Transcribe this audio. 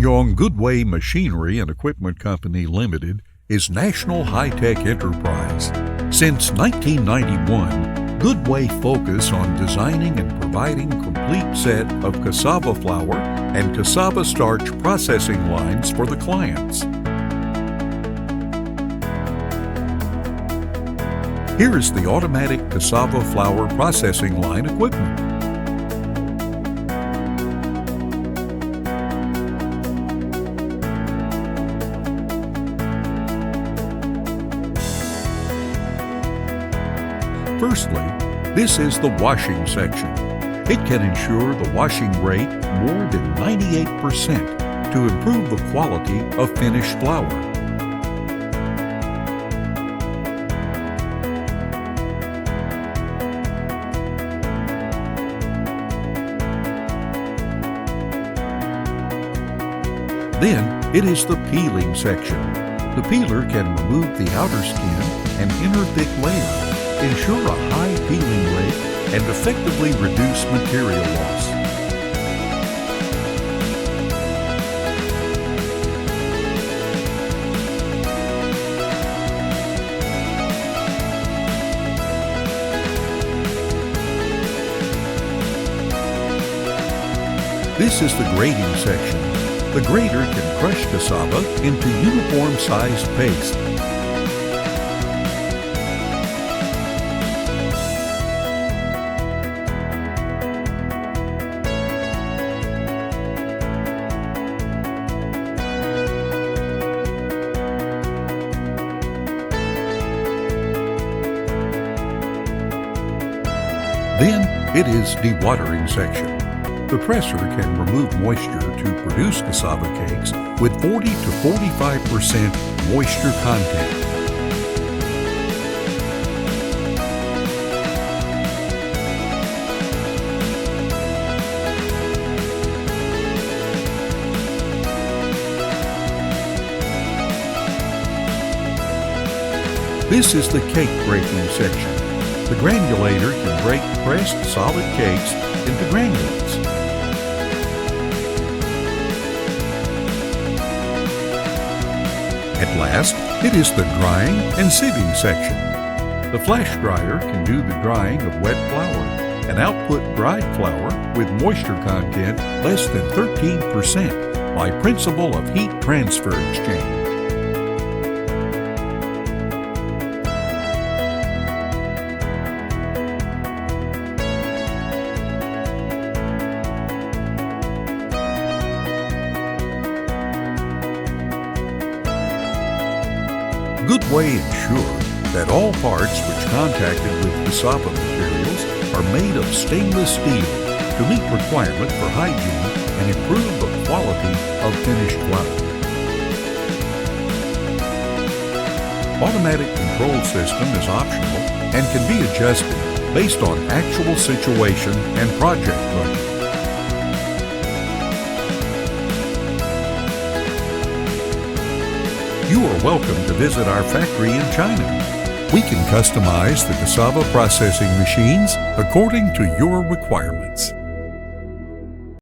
Zhang Goodway Machinery and Equipment Company Limited is National High-Tech Enterprise. Since 1991, Goodway focused on designing and providing a complete set of cassava flour and cassava starch processing lines for the clients. Here is the automatic cassava flour processing line equipment. Firstly, this is the washing section. It can ensure the washing rate more than 98% to improve the quality of finished flour. Then it is the peeling section. The peeler can remove the outer skin and inner thick layer, ensure a high peeling rate, and effectively reduce material loss. This is the grating section. The grater can crush cassava into uniform-sized paste. Then it is dewatering section. The presser can remove moisture to produce cassava cakes with 40 to 45% moisture content. This is the cake breaking section. The granulator can break pressed solid cakes into granulates. At last, it is the drying and sieving section. The flash dryer can do the drying of wet flour and output dried flour with moisture content less than 13% by principle of heat transfer exchange. Goodway ensured that all parts which contacted with cassava materials are made of stainless steel to meet requirement for hygiene and improve the quality of finished flour. Automatic control system is optional and can be adjusted based on actual situation and project budget. You are welcome to visit our factory in China. We can customize the cassava processing machines according to your requirements.